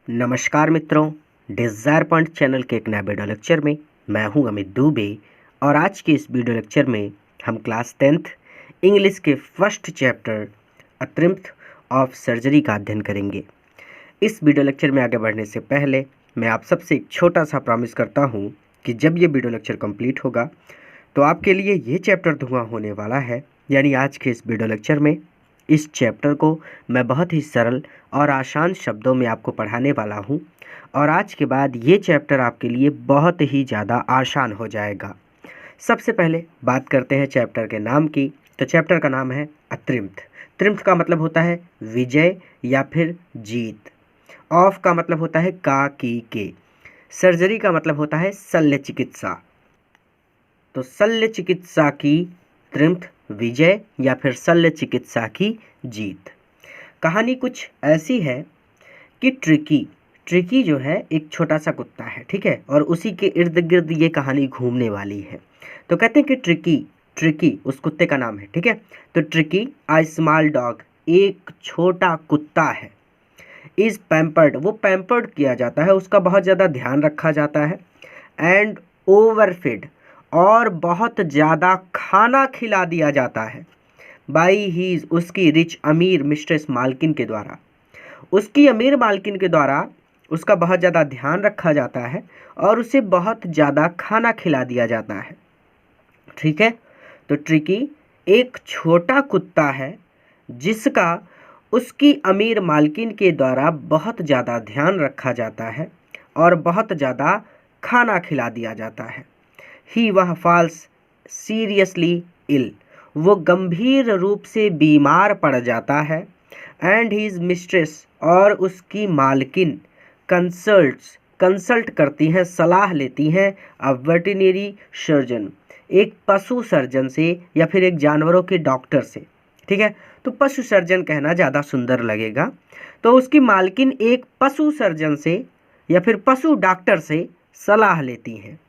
नमस्कार मित्रों, desire point channel के एक नए वीडियो लेक्चर में मैं हूं अमित दुबे। और आज के इस वीडियो लेक्चर में हम क्लास 10th इंग्लिश के first chapter a triumph of surgery का अध्ययन करेंगे। इस वीडियो लेक्चर में आगे बढ़ने से पहले मैं आप सबसे एक छोटा सा प्रॉमिस करता हूं कि जब ये वीडियो लेक्चर कंप्लीट होगा तो आपके लिए ये चैप्टर धुआं होने वाला है। यानी आज के इस वीडियो लेक्चर में इस चैप्टर को मैं बहुत ही सरल और आसान शब्दों में आपको पढ़ाने वाला हूं, और आज के बाद ये चैप्टर आपके लिए बहुत ही ज़्यादा आसान हो जाएगा। सबसे पहले बात करते हैं चैप्टर के नाम की। तो चैप्टर का नाम है अत्रिम्थ। त्रिम्थ का मतलब होता है विजय या फिर जीत। ऑफ का मतलब होता है का, की, के। सर्जरी का मतलब होता है शल्य चिकित्सा। तो शल्य चिकित्सा की त्रिम्थ विजय या फिर शल्य चिकित्सा की जीत। कहानी कुछ ऐसी है कि ट्रिकी जो है एक छोटा सा कुत्ता है, ठीक है, और उसी के इर्द गिर्द ये कहानी घूमने वाली है। तो कहते हैं कि ट्रिकी उस कुत्ते का नाम है, ठीक है। तो ट्रिकी आ स्मॉल डॉग, एक छोटा कुत्ता है, इज़ पैम्पर्ड, वो पैम्पर्ड किया जाता है, उसका बहुत ज़्यादा ध्यान रखा जाता है, एंड ओवरफिड, और बहुत ज़्यादा खाना खिला दिया जाता है, बाई हीज, उसकी रिच अमीर मिस्ट्रेस मालकिन के द्वारा। उसकी अमीर मालकिन के द्वारा उसका बहुत ज़्यादा ध्यान रखा जाता है और उसे बहुत ज़्यादा खाना खिला दिया जाता है, ठीक है। तो ट्रिकी एक छोटा कुत्ता है जिसका उसकी अमीर मालकिन के द्वारा बहुत ज़्यादा ध्यान रखा जाता है और बहुत ज़्यादा खाना खिला दिया जाता है। वह फॉल्स सीरियसली इल, वो गंभीर रूप से बीमार पड़ जाता है, एंड हीज मिस्ट्रेस, और उसकी मालकिन कंसल्ट करती हैं, सलाह लेती हैं अ वेटरनरी सर्जन, एक पशु सर्जन से या फिर एक जानवरों के डॉक्टर से, ठीक है। तो पशु सर्जन कहना ज़्यादा सुंदर लगेगा। तो उसकी मालकिन एक पशु सर्जन से या फिर पशु डॉक्टर से सलाह लेती हैं।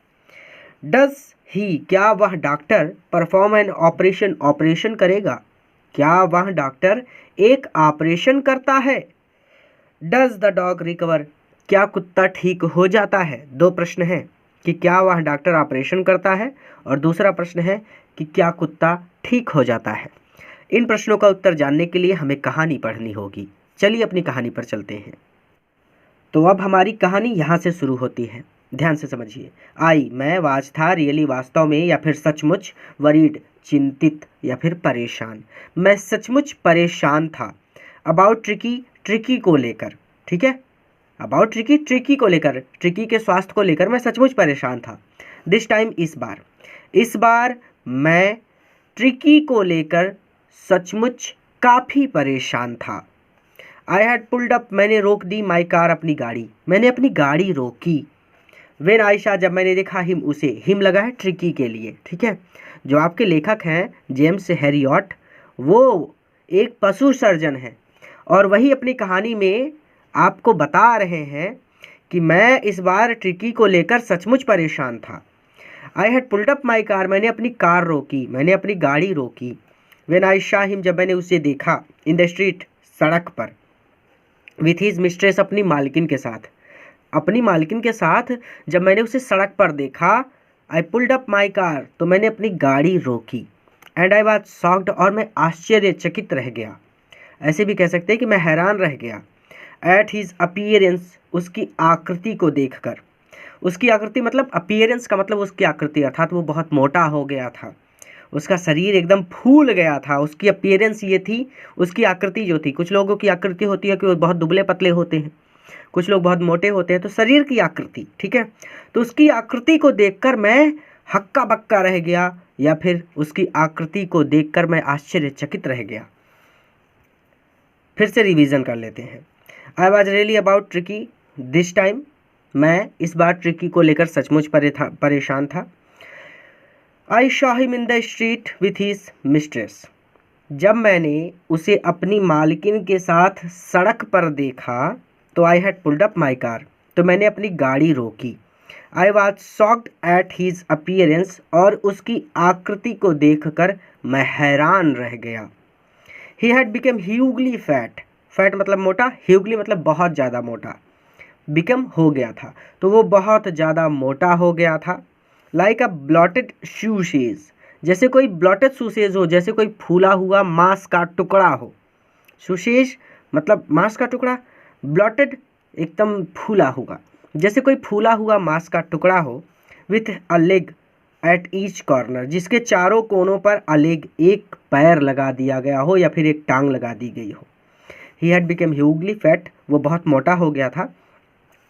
डज ही, क्या वह डॉक्टर परफॉर्म एन ऑपरेशन करेगा, क्या वह डॉक्टर एक ऑपरेशन करता है। डज द डॉग रिकवर, क्या कुत्ता ठीक हो जाता है। दो प्रश्न हैं कि क्या वह डॉक्टर ऑपरेशन करता है, और दूसरा प्रश्न है कि क्या कुत्ता ठीक हो जाता है। इन प्रश्नों का उत्तर जानने के लिए हमें कहानी पढ़नी होगी। चलिए अपनी कहानी पर चलते हैं। तो अब हमारी कहानी यहाँ से शुरू होती है, ध्यान से समझिए। मैं वाज था, रियली वास्तव में, या फिर सचमुच, वरीड चिंतित या फिर परेशान। मैं सचमुच परेशान था। अबाउट ट्रिकी को लेकर, ठीक है, अबाउट ट्रिकी को लेकर, ट्रिकी के स्वास्थ्य को लेकर मैं सचमुच परेशान था। दिस टाइम, इस बार मैं ट्रिकी को लेकर सचमुच काफ़ी परेशान था। आई हैड पुल्ड अप, मैंने रोक दी, माई कार, अपनी गाड़ी, मैंने अपनी गाड़ी रोकी। वेन आयशा, जब मैंने देखा, हिम, उसे, हिम लगा है ट्रिकी के लिए, ठीक है। जो आपके लेखक हैं जेम्स हैरियट, वो एक पशु सर्जन हैं और वही अपनी कहानी में आपको बता रहे हैं कि मैं इस बार ट्रिकी को लेकर सचमुच परेशान था। आई had pulled up my car, मैंने अपनी कार रोकी, मैंने अपनी गाड़ी रोकी। वेन आई शॉ हिम, जब मैंने उसे देखा, इन द स्ट्रीट, सड़क पर, विथ हिज मिस्ट्रेस, अपनी मालकिन के साथ, अपनी मालकिन के साथ जब मैंने उसे सड़क पर देखा, I pulled up my car, तो मैंने अपनी गाड़ी रोकी। एंड आई वॉज शॉक्ड, और मैं आश्चर्यचकित रह गया, ऐसे भी कह सकते हैं कि मैं हैरान रह गया। एट हिज अपीयरेंस, उसकी आकृति को देखकर, उसकी आकृति मतलब अपीयरेंस का मतलब उसकी आकृति, अर्थात वो बहुत मोटा हो गया था, उसका शरीर एकदम फूल गया था, उसकी अपीयरेंस ये थी, उसकी आकृति जो थी। कुछ लोगों की आकृति होती है कि वो बहुत दुबले पतले होते हैं, कुछ लोग बहुत मोटे होते हैं, तो शरीर की आकृति, ठीक है। तो उसकी आकृति को देखकर मैं हक्का बक्का रह गया, या फिर उसकी आकृति को देखकर मैं आश्चर्यचकित रह गया। फिर से रिवीजन कर लेते हैं। I was really about Tricki this time, मैं इस बार ट्रिकी को लेकर सचमुच परेशान था। I saw him in the street with his mistress, जब मैंने उसे अपनी मालकिन के साथ सड़क पर देखा, तो I had pulled up my car, तो मैंने अपनी गाड़ी रोकी। I was shocked at his appearance, और उसकी आकृति को देखकर मैं हैरान रह गया। He had become hugely fat, fat मतलब मोटा, ह्यूगली मतलब बहुत ज़्यादा मोटा, बिकम हो गया था, तो वो बहुत ज़्यादा मोटा हो गया था। लाइक अ ब्लॉटेड शूसेज, जैसे कोई ब्लॉटेड शूसेज हो, जैसे कोई फूला हुआ मांस का टुकड़ा हो। शूसेज मतलब मांस का टुकड़ा, ब्लॉटेड एकदम फूला हुआ, जैसे कोई फूला हुआ मांस का टुकड़ा हो। With a leg at each corner, जिसके चारों कोनों पर अ लेग एक पैर लगा दिया गया हो या फिर एक टांग लगा दी गई हो। ही हैड बिकम ह्यूगली फैट, वो बहुत मोटा हो गया था।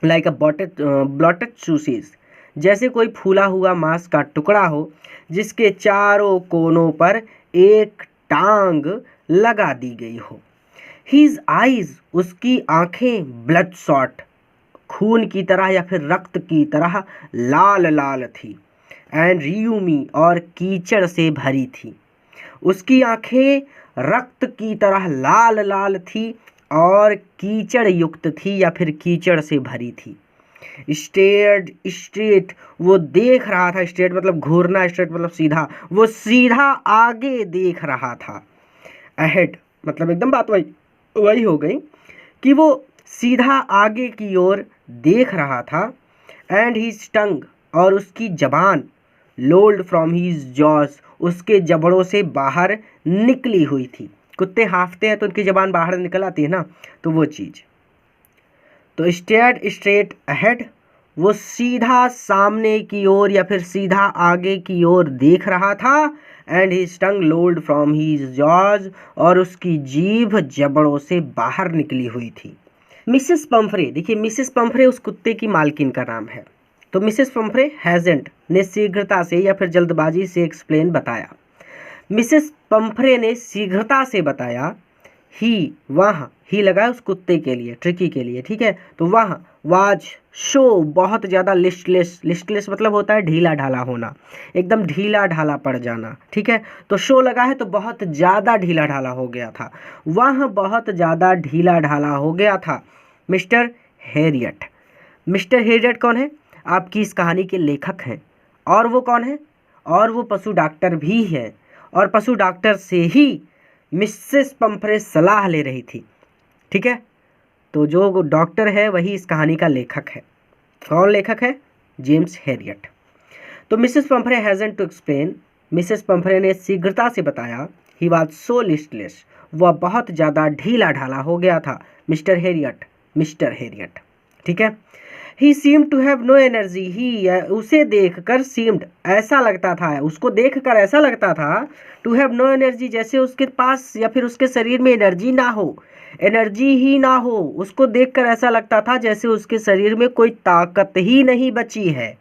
लाइक अ ब्लॉटेड शूसेज, जैसे कोई फूला हुआ मांस का टुकड़ा हो जिसके चारों कोनों पर एक टांग लगा दी गई हो। हीज आईज, उसकी आंखें ब्लड शॉट, खून की तरह या फिर रक्त की तरह लाल लाल थी। एंड रियूमी, और कीचड़ से भरी थी। उसकी आंखें रक्त की तरह लाल लाल थी और कीचड़ युक्त थी या फिर कीचड़ से भरी थी। स्टेयर्ड स्ट्रेट, वो देख रहा था। स्ट्रेट मतलब घूरना, स्ट्रेट मतलब सीधा, वो सीधा आगे देख रहा था। अहेड मतलब एकदम बात वही हो गई कि वो सीधा आगे की ओर देख रहा था। एंड हीज टंग, और उसकी जबान, लोल्ड फ्रॉम हीज जॉज, उसके जबड़ों से बाहर निकली हुई थी। कुत्ते हाँफते हैं तो उनकी जबान बाहर निकल आती है ना, तो वो चीज़। तो स्टेयर्ड स्ट्रेट अहेड, वो सीधा सामने की ओर या फिर सीधा आगे की ओर देख रहा था। And his tongue lolled from his jaws, और उसकी जीभ जबड़ों से बाहर निकली हुई थी। मिसेस पंफ्रे, देखिए मिसेस पंफ्रे उस कुत्ते की मालकिन का नाम है। तो मिसेस पंफ्रे हैजेंट ने शीघ्रता से या फिर जल्दबाजी से एक्सप्लेन बताया। मिसेस पंफ्रे ने शीघ्रता से बताया। ही, वह, ही लगा उस कुत्ते के लिए, ट्रिकी के लिए, ठीक है। तो वह वाज शो, बहुत ज़्यादा लिस्टलेस, लिस्टलेस मतलब होता है ढीला ढाला होना, एकदम ढीला ढाला पड़ जाना, ठीक है। तो शो लगा है तो बहुत ज़्यादा ढीला ढाला हो गया था, वह बहुत ज़्यादा ढीला ढाला हो गया था। मिस्टर हैरियट, मिस्टर हैरियट कौन है? आपकी इस कहानी के लेखक हैं। और वो कौन है? और वो पशु डॉक्टर भी है, और पशु डॉक्टर से ही मिसेस पंफ्रे सलाह ले रही थी, ठीक है। तो जो डॉक्टर है वही इस कहानी का लेखक है। कौन लेखक है? James Herriot. तो Mrs Pumphrey hastened to explain, Mrs Pumphrey ने शीघ्रता से बताया। ही वाज सो लिस्टलेस, वह बहुत ज़्यादा ढीला ढाला हो गया था। मिस्टर हैरियट, मिस्टर हैरियट, ठीक है। He seems to have no energy, he, उसे देखकर सीम्ड, ऐसा लगता था, उसको देखकर ऐसा लगता था, टू हैव नो एनर्जी, जैसे उसके पास या फिर उसके शरीर में एनर्जी ना हो, एनर्जी ही ना हो। उसको देखकर ऐसा लगता था जैसे उसके शरीर में कोई ताकत ही नहीं बची है।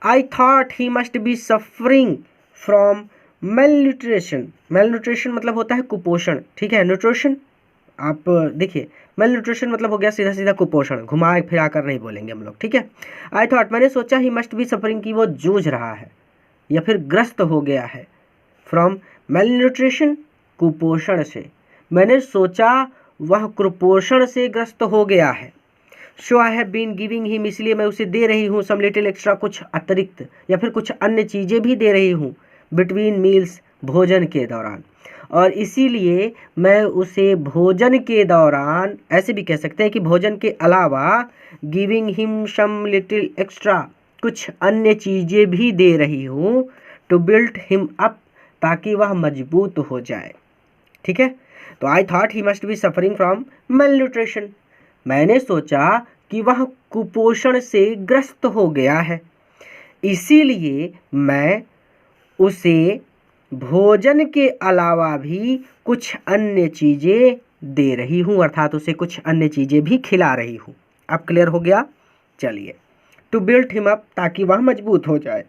I thought he must be suffering from malnutrition, malnutrition मतलब होता है कुपोषण, ठीक है। न्यूट्रिशन आप देखिए, मेल न्यूट्रिशन मतलब हो गया सीधा सीधा कुपोषण, घुमा फिरा कर नहीं बोलेंगे हम लोग, ठीक है। आई थॉट, मैंने सोचा, ही मस्ट बी सफरिंग, की वो जूझ रहा है या फिर ग्रस्त हो गया है। फ्रॉम मेल न्यूट्रिशन, कुपोषण से, मैंने सोचा वह कुपोषण से ग्रस्त हो गया है। So I have been giving him, इसलिए मैं उसे दे रही हूँ सम लिटिल एक्स्ट्रा, कुछ अतिरिक्त या फिर कुछ अन्य चीज़ें भी दे रही हूँ, बिटवीन मील्स, भोजन के दौरान। और इसीलिए मैं उसे भोजन के दौरान, ऐसे भी कह सकते हैं कि भोजन के अलावा, giving him some little extra, कुछ अन्य चीज़ें भी दे रही हूँ, टू बिल्ड हिम अप, ताकि वह मजबूत हो जाए, ठीक है। तो आई thought he must be suffering from mail nutrition, मैंने सोचा कि वह कुपोषण से ग्रस्त हो गया है, इसीलिए मैं उसे भोजन के अलावा भी कुछ अन्य चीज़ें दे रही हूँ, अर्थात उसे कुछ अन्य चीज़ें भी खिला रही हूँ। अब क्लियर हो गया? चलिए, टू बिल्ड हिम अप, ताकि वह मजबूत हो जाए।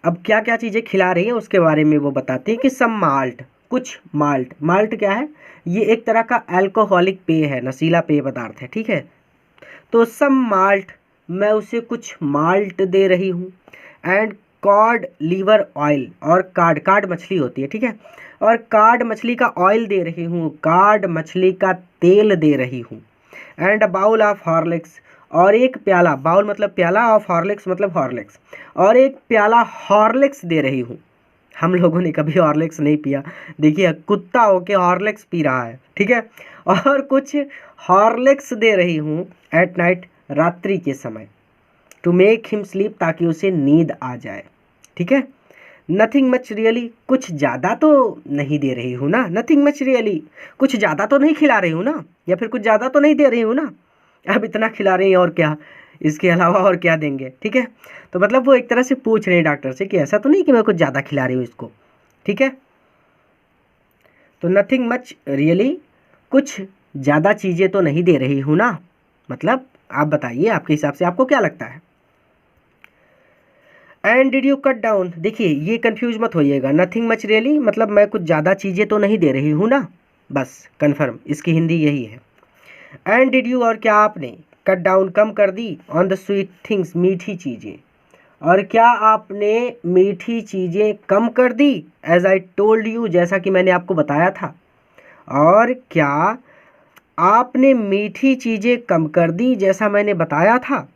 अब क्या क्या चीज़ें खिला रही हैं उसके बारे में वो बताते हैं कि सम माल्ट, कुछ माल्ट, माल्ट क्या है? ये एक तरह का अल्कोहलिक पेय है, नशीला पेय पदार्थ है, ठीक है। तो सम माल्ट, मैं उसे कुछ माल्ट दे रही हूँ। एंड कॉड लीवर ऑयल, और कार्ड, कार्ड मछली होती है, ठीक है, और कार्ड मछली का ऑयल दे रही हूँ, कार्ड मछली का तेल दे रही हूँ। And a bowl of Horlicks, और एक प्याला, बाउल मतलब प्याला, ऑफ हॉर्लिक्स मतलब हॉर्लिक्स, और एक प्याला हॉर्लिक्स दे रही हूँ। हम लोगों ने कभी हॉर्लिक्स नहीं पिया, देखिए कुत्ता होके हॉर्लिक्स पी रहा है, ठीक है। और कुछ हॉर्लिक्स दे रही हूँ एट नाइट, रात्रि के समय, टू मेक हिम स्लीप, ताकि उसे नींद आ जाए। ठीक है, नथिंग मच रियली, कुछ ज़्यादा तो नहीं दे रही हूँ ना, नथिंग मच रियली, कुछ ज़्यादा तो नहीं खिला रही हूँ ना, या फिर कुछ ज़्यादा तो नहीं दे रही हूँ ना, अब इतना खिला रही हैं और क्या, इसके अलावा और क्या देंगे। ठीक है, तो मतलब वो एक तरह से पूछ रहे हैं डॉक्टर से कि ऐसा तो नहीं कि मैं कुछ ज़्यादा खिला रही हूँ इसको। ठीक है, तो नथिंग मच रियली, कुछ ज़्यादा चीज़ें तो नहीं दे रही हूँ ना, मतलब आप बताइए आपके हिसाब से आपको क्या लगता है। And did you cut down, देखिए ये कंफ्यूज मत होइएगा, नथिंग मच रियली मतलब मैं कुछ ज़्यादा चीज़ें तो नहीं दे रही हूँ ना, बस कन्फर्म, इसकी हिंदी यही है। एंड डिड यू, और क्या आपने, कट डाउन कम कर दी, ऑन द स्वीट थिंग्स, मीठी चीज़ें, और क्या आपने मीठी चीज़ें कम कर दी, एज आई टोल्ड यू, जैसा कि मैंने आपको बताया था, और क्या आपने मीठी चीज़ें कम कर दी जैसा मैंने बताया था।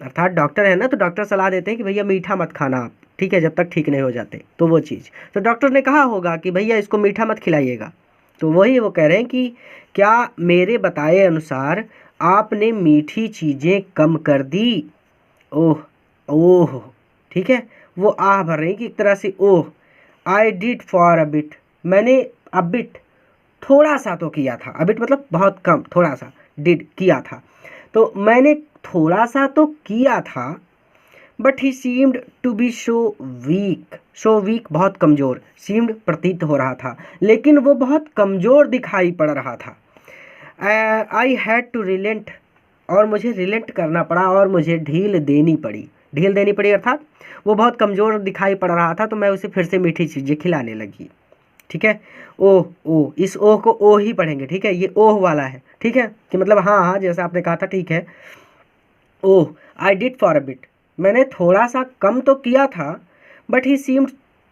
अर्थात डॉक्टर है ना, तो डॉक्टर सलाह देते हैं कि भैया मीठा मत खाना आप, ठीक है, जब तक ठीक नहीं हो जाते, तो वो चीज़, तो डॉक्टर ने कहा होगा कि भैया इसको मीठा मत खिलाइएगा, तो वही वो कह रहे हैं कि क्या मेरे बताए अनुसार आपने मीठी चीज़ें कम कर दी। ओह, ओह, ठीक है, वो आह भर रही कि एक तरह से, oh, I did for a bit, मैंने अ बिट, थोड़ा सा तो किया था, अ बिट मतलब बहुत कम, थोड़ा सा, डिड किया था, तो मैंने थोड़ा सा तो किया था, but he seemed to be so weak बहुत कमज़ोर, सीम्ड प्रतीत हो रहा था, लेकिन वो बहुत कमज़ोर दिखाई पड़ रहा था। आई हैड टू रिलेंट, और मुझे रिलेंट करना पड़ा, और मुझे ढील देनी पड़ी, ढील देनी पड़ी अर्थात वो बहुत कमज़ोर दिखाई पड़ रहा था, तो मैं उसे फिर से मीठी चीज़ें खिलाने लगी। ठीक है, ओह, ओह, इस ओह को ओह ही पढ़ेंगे, ठीक है, ये ओह वाला है, ठीक है, कि मतलब हाँ हाँ जैसा आपने कहा था, ठीक है। Oh, I did for a bit, मैंने थोड़ा सा कम तो किया था, but he seemed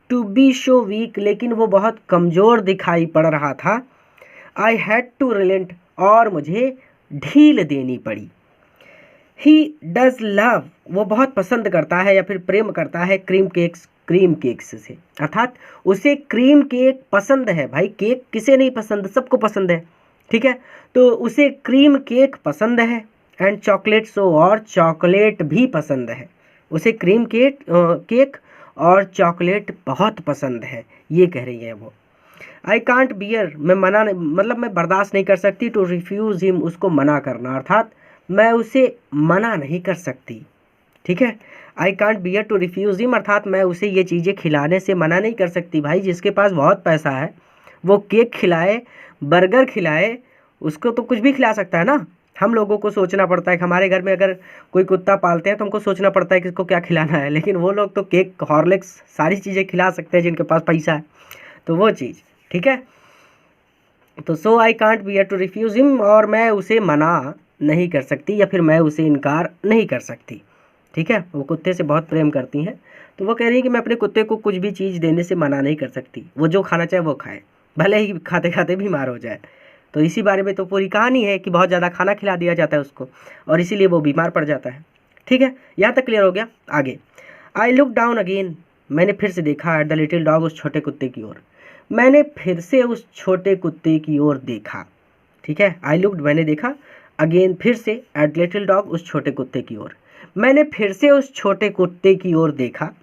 to be so weak, लेकिन वो बहुत कमज़ोर दिखाई पड़ रहा था। आई हैड टू रिलेंट, और मुझे ढील देनी पड़ी। ही डज लव, वो बहुत पसंद करता है या फिर प्रेम करता है क्रीम केक्स से, अर्थात उसे क्रीम केक पसंद है। भाई केक किसे नहीं पसंद, सबको पसंद है, ठीक है, तो उसे क्रीम केक पसंद है, एंड चॉकलेट सो, और चॉकलेट भी पसंद है, उसे क्रीम केक और चॉकलेट बहुत पसंद है, ये कह रही है वो। आई कांट बियर, मैं मना नहीं, मतलब मैं बर्दाश्त नहीं कर सकती, टू रिफ्यूज़ हिम, उसको मना करना, अर्थात मैं उसे मना नहीं कर सकती। ठीक है, I can't bear to refuse him, अर्थात मैं उसे ये चीज़ें खिलाने से मना नहीं कर सकती। भाई जिसके पास बहुत पैसा है वो केक खिलाए, बर्गर खिलाए, उसको तो कुछ भी खिला सकता है ना। हम लोगों को सोचना पड़ता है कि हमारे घर में अगर कोई कुत्ता पालते हैं तो हमको सोचना पड़ता है कि इसको क्या खिलाना है, लेकिन वो लोग तो केक, हॉर्लिक्स, सारी चीज़ें खिला सकते हैं जिनके पास पैसा है, तो वो चीज़, ठीक है। तो so I can't bear to refuse him, और मैं उसे मना नहीं कर सकती या फिर मैं उसे इनकार नहीं कर सकती। ठीक है, वो कुत्ते से बहुत प्रेम करती हैं, तो वो कह रही है कि मैं अपने कुत्ते को कुछ भी चीज़ देने से मना नहीं कर सकती, वो जो खाना चाहे वो खाए, भले ही खाते खाते बीमार हो जाए। तो इसी बारे में तो पूरी कहानी है कि बहुत ज़्यादा खाना खिला दिया जाता है उसको, और इसीलिए वो बीमार पड़ जाता है। ठीक है, यहाँ तक क्लियर हो गया। आगे, आई लुक डाउन अगेन, मैंने फिर से देखा, एट द लिटिल डॉग, उस छोटे कुत्ते की ओर, मैंने फिर से उस छोटे कुत्ते की ओर देखा। ठीक है, आई लुक्ड, मैंने देखा, अगेन फिर से, एट लिटिल डॉग, उस छोटे कुत्ते की ओर, मैंने फिर से उस छोटे कुत्ते की ओर देखा।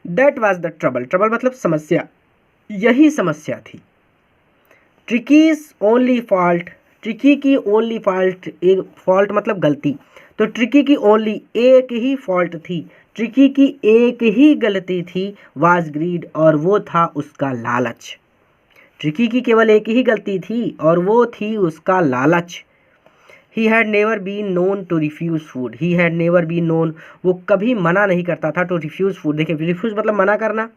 That was the trouble, trouble मतलब समस्या, यही समस्या थी। ट्रिकीज ओनली फॉल्ट, ट्रिकी की ओनली फॉल्ट, एक फॉल्ट मतलब गलती, तो ट्रिकी की ओनली एक ही फॉल्ट थी, ट्रिकी की एक ही गलती थी, वाज ग्रीड, और वो था उसका लालच। ट्रिकी की केवल एक ही गलती थी और वो थी उसका लालच। He had never been known to refuse food, he had never been known, वो कभी मना नहीं करता था, टू रिफ्यूज़ फूड, देखिए रिफ्यूज़ मतलब मना करना,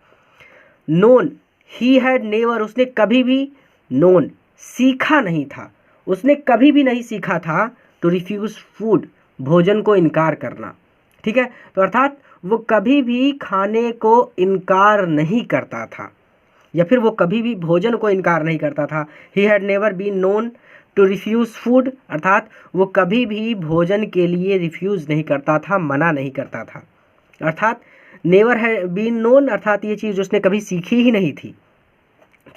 नोन, ही हैड नेवर, उसने कभी भी, नोन सीखा नहीं था, उसने कभी भी नहीं सीखा था, टू रिफ्यूज़ फूड, भोजन को इनकार करना। ठीक है, तो अर्थात वो कभी भी खाने को इनकार नहीं करता था, या फिर वो कभी भी भोजन को इनकार नहीं करता था। He had never been known to refuse food, अर्थात वो कभी भी भोजन के लिए रिफ्यूज़ नहीं करता था, मना नहीं करता था। अर्थात नेवर हैड बीन नोन, अर्थात ये चीज़ उसने कभी सीखी ही नहीं थी।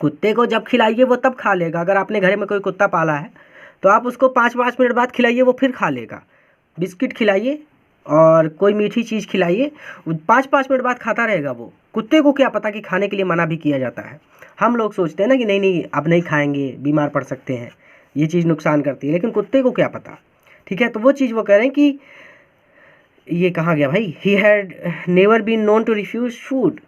कुत्ते को जब खिलाइए वो तब खा लेगा। अगर आपने घर में कोई कुत्ता पाला है तो आप उसको 5-5 मिनट बाद खिलाइए, वो फिर खा लेगा। बिस्किट खिलाइए और कोई मीठी चीज़ खिलाइए, 5-5 मिनट बाद खाता रहेगा वो। कुत्ते को क्या पता कि खाने के लिए मना भी किया जाता है। हम लोग सोचते हैं ना कि नहीं नहीं अब नहीं खाएंगे, बीमार पड़ सकते हैं, ये चीज़ नुकसान करती है, लेकिन कुत्ते को क्या पता। ठीक है, तो वो चीज़ वो कह रहे हैं कि ये कहाँ गया भाई, he had never been known to refuse food.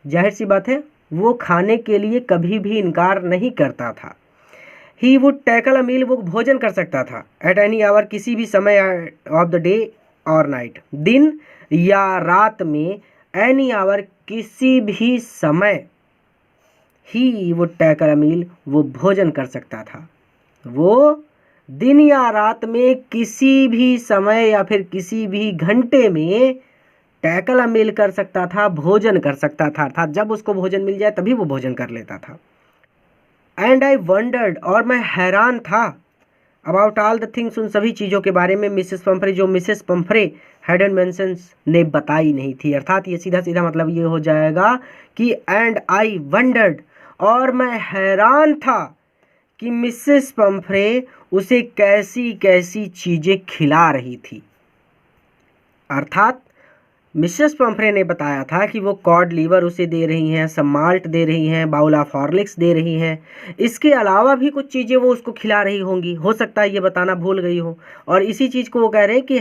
जाहिर सी बात है वो खाने के लिए कभी भी इनकार नहीं करता था। ही वुड टैकल अ मील, वो भोजन कर सकता था, एट एनी आवर, किसी भी समय ऑफ द डे और नाइट, दिन या रात में, एनी आवर, किसी भी समय। ही वुड टैकल अ मील, वो भोजन कर सकता था, वो दिन या रात में किसी भी समय या फिर किसी भी घंटे में टैकल अ मील कर सकता था, भोजन कर सकता था, अर्थात जब उसको भोजन मिल जाए तभी वो भोजन कर लेता था। एंड आई वंडर्ड, और मैं हैरान था, अबाउट ऑल द थिंग्स, उन सभी चीज़ों के बारे में, मिसेस पंफ्रे, जो मिसेस पंफ्रे हैडन मेंशंस, ने बताई नहीं थी। अर्थात ये सीधा सीधा मतलब ये हो जाएगा कि एंड आई वंडर्ड, और मैं हैरान था कि मिसेस पंफ्रे उसे कैसी कैसी चीज़ें खिला रही थी। अर्थात मिसेस पंफ्रे ने बताया था कि वो कॉड लीवर उसे दे रही हैं, सब माल्ट दे रही हैं, बाउल ऑफ हॉर्लिक्स दे रही हैं, इसके अलावा भी कुछ चीज़ें वो उसको खिला रही होंगी, हो सकता है ये बताना भूल गई हो। और इसी चीज़ को वो कह रहे हैं कि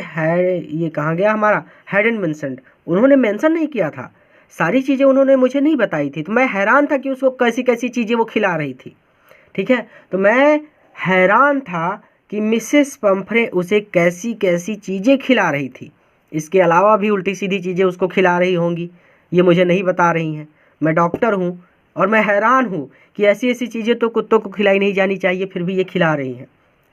ये कहाँ गया हमारा, हैडन मेंशन्ड, उन्होंने मेंशन नहीं किया था, सारी चीज़ें उन्होंने मुझे नहीं बताई थी, तो मैं हैरान था कि उसको कैसी कैसी चीज़ें वो खिला रही थी। ठीक है, तो मैं हैरान था कि मिसेस पंफ्रे उसे कैसी कैसी चीज़ें खिला रही थी, इसके अलावा भी उल्टी सीधी चीज़ें उसको खिला रही होंगी, ये मुझे नहीं बता रही हैं। मैं डॉक्टर हूँ और मैं हैरान हूँ कि ऐसी ऐसी चीज़ें तो कुत्तों को खिलाई नहीं जानी चाहिए, फिर भी ये खिला रही हैं।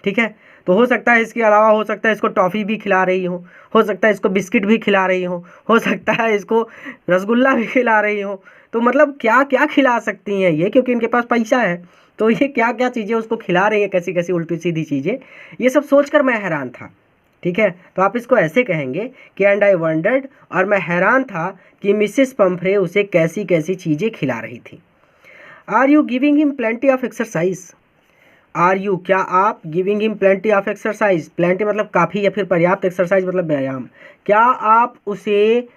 ठीक है, तो हो सकता है इसके अलावा, हो सकता है इसको टॉफ़ी भी खिला रही हो सकता है इसको बिस्किट भी खिला रही हो सकता है इसको रसगुल्ला भी खिला रही हो। तो मतलब क्या क्या खिला सकती हैं ये, क्योंकि इनके पास पैसा है, तो ये क्या क्या चीज़ें उसको खिला रही हैं, कैसी कैसी उल्टी सीधी चीज़ें, ये सब सोचकर मैं हैरान था। ठीक है, तो आप इसको ऐसे कहेंगे कि एंड आई वंडर्ड, और मैं हैरान था कि मिसेस पंफ्रे उसे कैसी कैसी चीज़ें खिला रही थी। Are you giving him plenty of exercise, are you, क्या आप, giving him plenty of exercise, plenty मतलब काफ़ी या फिर पर्याप्त, एक्सरसाइज मतलब व्यायाम, क्या आप उसे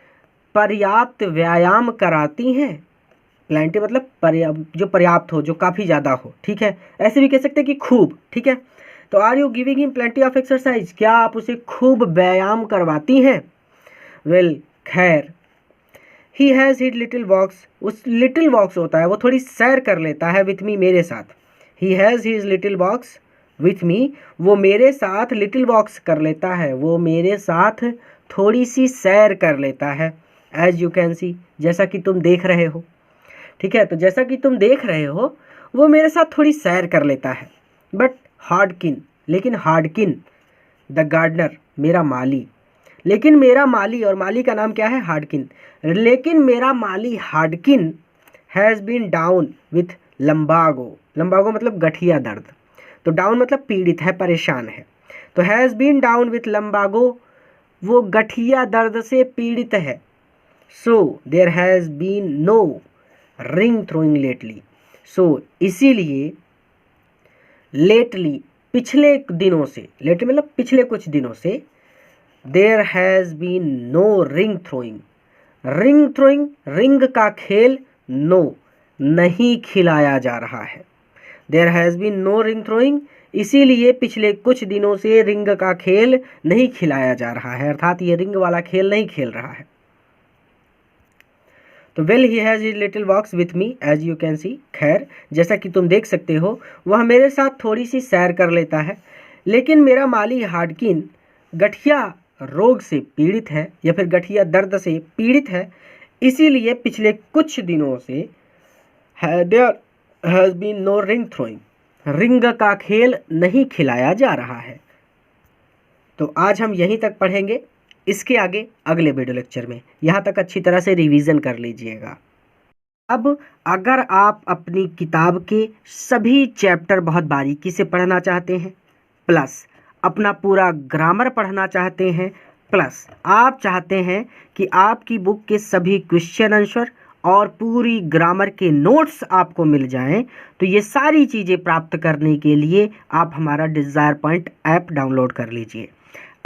पर्याप्त व्यायाम कराती हैं। प्लेंटी मतलब जो पर्याप्त हो, जो काफ़ी ज़्यादा हो। ठीक है, ऐसे भी कह सकते हैं कि खूब। ठीक है, तो are you giving him plenty of exercise, क्या आप उसे खूब व्यायाम करवाती हैं। वेल, खैर, he has his little walks, उस लिटिल वॉक्स होता है वो थोड़ी सैर कर लेता है, विथ मी, मेरे साथ। He has his little walks with me, वो मेरे साथ लिटिल वॉक्स कर लेता है, वो मेरे साथ थोड़ी सी सैर कर लेता है। एज यू कैन सी, जैसा कि तुम देख रहे हो। ठीक है, तो जैसा कि तुम देख रहे हो वो मेरे साथ थोड़ी सैर कर लेता है। बट हार्डकिन, लेकिन हार्डकिन द गार्डनर, मेरा माली, लेकिन मेरा माली, और माली का नाम क्या है, हार्डकिन, लेकिन मेरा माली Hodgkin has been down with lumbago, lumbago मतलब गठिया दर्द, तो डाउन मतलब पीड़ित है, परेशान है, तो has been down with lumbago, वो गठिया दर्द से पीड़ित है। So there has been no ring throwing lately, so इसीलिए लेटली, पिछले दिनों से, लेटली मतलब पिछले कुछ दिनों से, there has been no ring throwing, ring throwing, ring का खेल, नो, नहीं खिलाया जा रहा है। There has been no ring throwing, इसीलिए पिछले कुछ दिनों से रिंग का खेल नहीं खिलाया जा रहा है, अर्थात ये रिंग वाला खेल नहीं खेल रहा है। तो well he has his little walks with me as you can see, खैर जैसा कि तुम देख सकते हो वह मेरे साथ थोड़ी सी सैर कर लेता है, लेकिन मेरा माली हार्डकिन गठिया रोग से पीड़ित है या फिर गठिया दर्द से पीड़ित है, इसीलिए पिछले कुछ दिनों से there has been no ring throwing, ring का खेल नहीं खिलाया जा रहा है। तो आज हम यहीं तक पढ़ेंगे, इसके आगे अगले वीडियो लेक्चर में, यहाँ तक अच्छी तरह से रिवीजन कर लीजिएगा। अब अगर आप अपनी किताब के सभी चैप्टर बहुत बारीकी से पढ़ना चाहते हैं, प्लस अपना पूरा ग्रामर पढ़ना चाहते हैं, प्लस आप चाहते हैं कि आपकी बुक के सभी क्वेश्चन आंसर और पूरी ग्रामर के नोट्स आपको मिल जाएं, तो ये सारी चीज़ें प्राप्त करने के लिए आप हमारा डिज़ायर पॉइंट ऐप डाउनलोड कर लीजिए।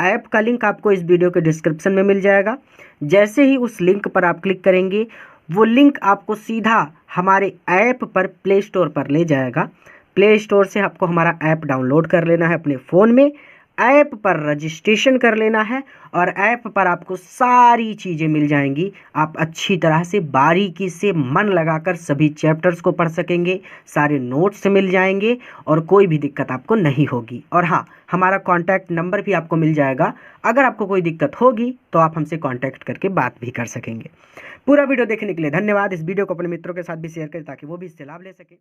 ऐप का लिंक आपको इस वीडियो के डिस्क्रिप्शन में मिल जाएगा। जैसे ही उस लिंक पर आप क्लिक करेंगे, वो लिंक आपको सीधा हमारे ऐप पर प्ले स्टोर पर ले जाएगा। प्ले स्टोर से आपको हमारा ऐप डाउनलोड कर लेना है अपने फ़ोन में, ऐप पर रजिस्ट्रेशन कर लेना है और ऐप पर आपको सारी चीज़ें मिल जाएंगी। आप अच्छी तरह से बारीकी से मन लगाकर सभी चैप्टर्स को पढ़ सकेंगे, सारे नोट्स मिल जाएंगे और कोई भी दिक्कत आपको नहीं होगी। और हाँ, हमारा कॉन्टैक्ट नंबर भी आपको मिल जाएगा। अगर आपको कोई दिक्कत होगी तो आप हमसे कॉन्टैक्ट करके बात भी कर सकेंगे। पूरा वीडियो देखने के लिए धन्यवाद। इस वीडियो को अपने मित्रों के साथ भी शेयर करें ताकि वो भी इससे लाभ ले सकें।